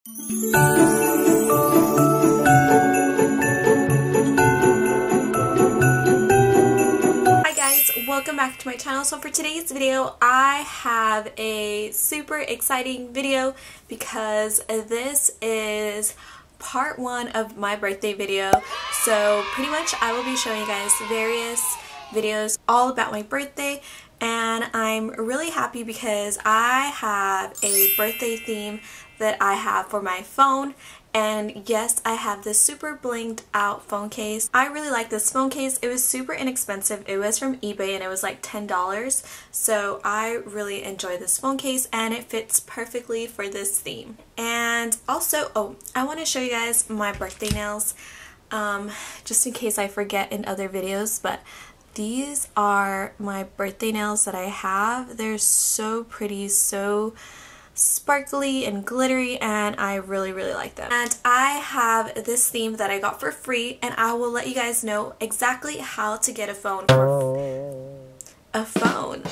Welcome back to my channel. So for today's video, I have a super exciting video because this is part 1 of my birthday video. So pretty much I will be showing you guys various videos all about my birthday, and I'm really happy because I have a birthday theme that I have for my phone. And yes, I have this super blinged out phone case. I really like this phone case. It was super inexpensive. It was from eBay and it was like $10. So I really enjoy this phone case and it fits perfectly for this theme. And also, I want to show you guys my birthday nails, just in case I forget in other videos, but these are my birthday nails that I have. They're so pretty, so sparkly and glittery, and I really like them. And I have this theme that I got for free, and I will let you guys know exactly how to get a phone for a phone.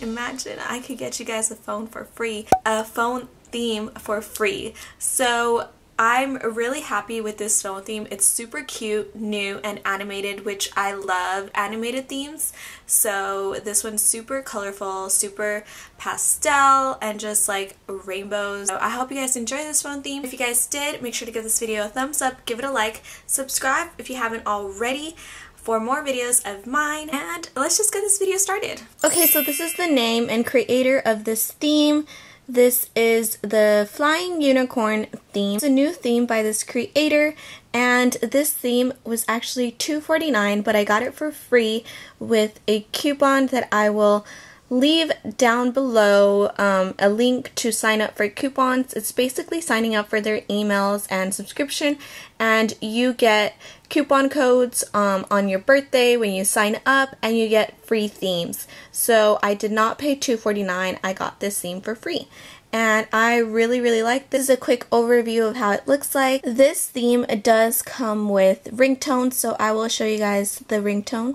Imagine I could get you guys a phone for free, a phone theme for free. So I'm really happy with this phone theme. It's super cute, new, and animated, which I love animated themes. So this one's super colorful, super pastel, and just like rainbows. So I hope you guys enjoy this phone theme. If you guys did, make sure to give this video a thumbs up, give it a like, subscribe if you haven't already for more videos of mine, and let's just get this video started. Okay, so this is the name and creator of this theme. This is the Flying Unicorn theme. It's a new theme by this creator, and this theme was actually $2.49, but I got it for free with a coupon that I will leave down below, a link to sign up for coupons. It's basically signing up for their emails and subscription, and you get coupon codes on your birthday when you sign up, and you get free themes. So I did not pay $2.49. I got this theme for free, and I really like this. This is a quick overview of how it looks like. This theme does come with ringtones, so I will show you guys the ringtone.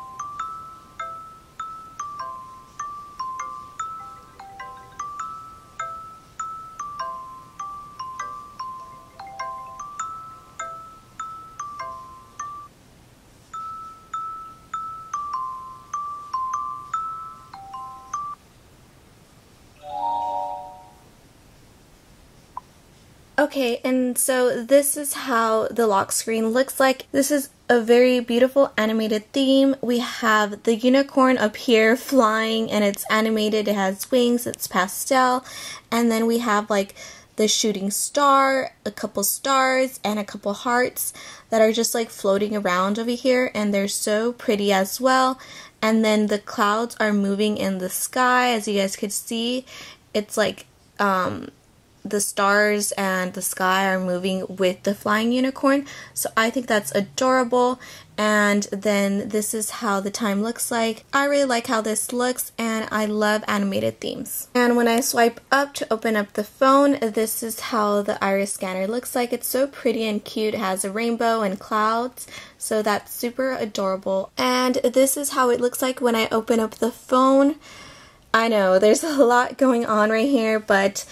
Okay, and so this is how the lock screen looks like. This is a very beautiful animated theme. We have the unicorn up here flying, and it's animated, it has wings, it's pastel, and then we have like the shooting star, a couple stars, and a couple hearts that are just like floating around over here, and they're so pretty as well. And then the clouds are moving in the sky, as you guys could see. It's like the stars and the sky are moving with the flying unicorn, so I think that's adorable. And then this is how the time looks like. I really like how this looks, and I love animated themes. And when I swipe up to open up the phone, this is how the iris scanner looks like. It's so pretty and cute. It has a rainbow and clouds, so that's super adorable. And this is how it looks like when I open up the phone. I know there's a lot going on right here, but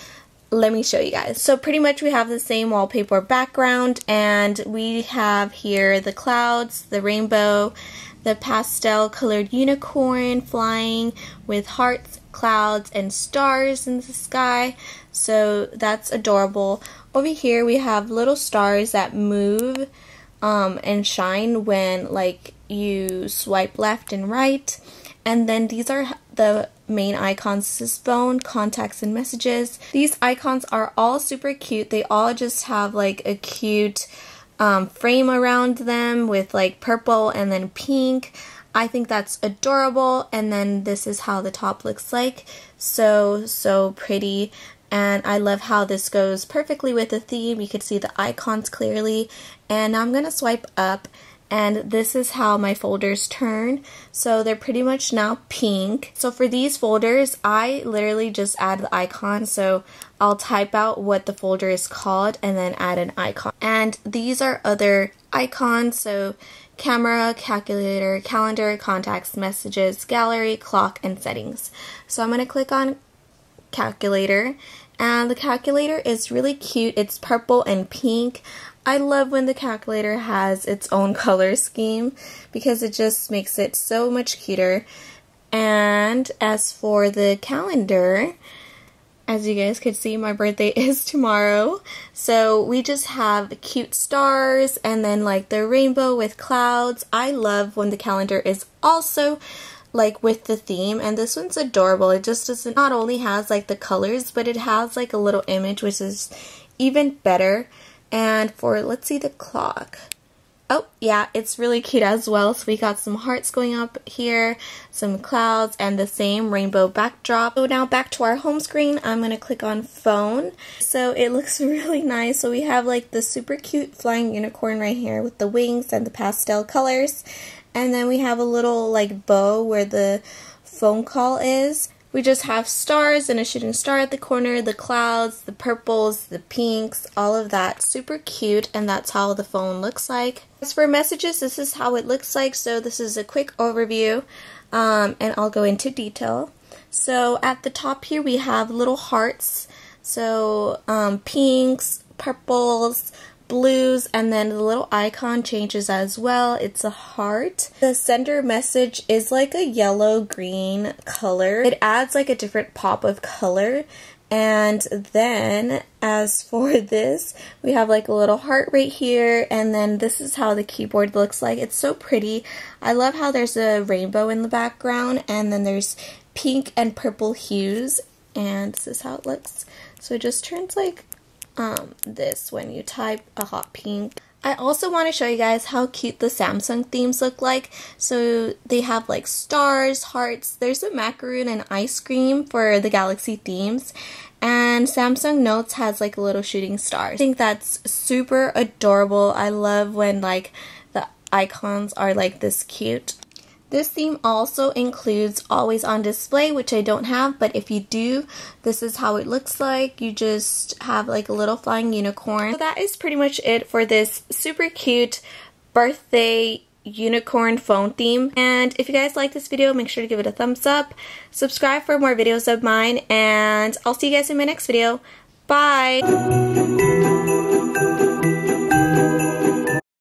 let me show you guys. So pretty much we have the same wallpaper background, and we have here the clouds, the rainbow, the pastel colored unicorn flying with hearts, clouds, and stars in the sky. So that's adorable. Over here we have little stars that move and shine when like you swipe left and right. And then these are the main icons. This is phone, contacts, and messages. These icons are all super cute. They all just have like a cute frame around them with like purple and then pink. I think that's adorable. And then this is how the top looks like. So pretty. And I love how this goes perfectly with the theme. You can see the icons clearly. And now I'm going to swipe up, and this is how my folders turn. So they're pretty much now pink. So for these folders, I literally just add the icon. So I'll type out what the folder is called and then add an icon. And these are other icons. So camera, calculator, calendar, contacts, messages, gallery, clock, and settings. So I'm going to click on calculator, And the calculator is really cute. It's purple and pink. I love when the calculator has its own color scheme because it just makes it so much cuter. And as for the calendar, as you guys could see, my birthday is tomorrow. So we just have cute stars and then like the rainbow with clouds. I love when the calendar is also like with the theme, and this one's adorable. It just doesn't not only has like the colors, but it has like a little image, which is even better. And for, let's see the clock. Oh yeah, it's really cute as well. So we got some hearts going up here, some clouds, and the same rainbow backdrop. So now back to our home screen, I'm going to click on phone. So it looks really nice. So we have like the super cute flying unicorn right here with the wings and the pastel colors. And then we have a little like bow where the phone call is. We just have stars and a shooting star at the corner, the clouds, the purples, the pinks, all of that. Super cute, and that's how the phone looks like. As for messages, this is how it looks like. So this is a quick overview, and I'll go into detail. So at the top here we have little hearts. So pinks, purples, blues, and then the little icon changes as well. It's a heart. The sender message is like a yellow-green color. It adds like a different pop of color. And then as for this, we have like a little heart right here, and then this is how the keyboard looks like. It's so pretty. I love how there's a rainbow in the background, and then there's pink and purple hues, and this is how it looks. So it just turns like this when you type a hot pink. I also want to show you guys how cute the Samsung themes look like. So they have like stars, hearts, there's a macaroon and ice cream for the Galaxy themes, and Samsung Notes has like a little shooting star. I think that's super adorable. I love when like the icons are like this cute. This theme also includes always on display, which I don't have, but if you do, this is how it looks like. You just have like a little flying unicorn. So that is pretty much it for this super cute birthday unicorn phone theme. And if you guys like this video, make sure to give it a thumbs up, subscribe for more videos of mine, and I'll see you guys in my next video. Bye!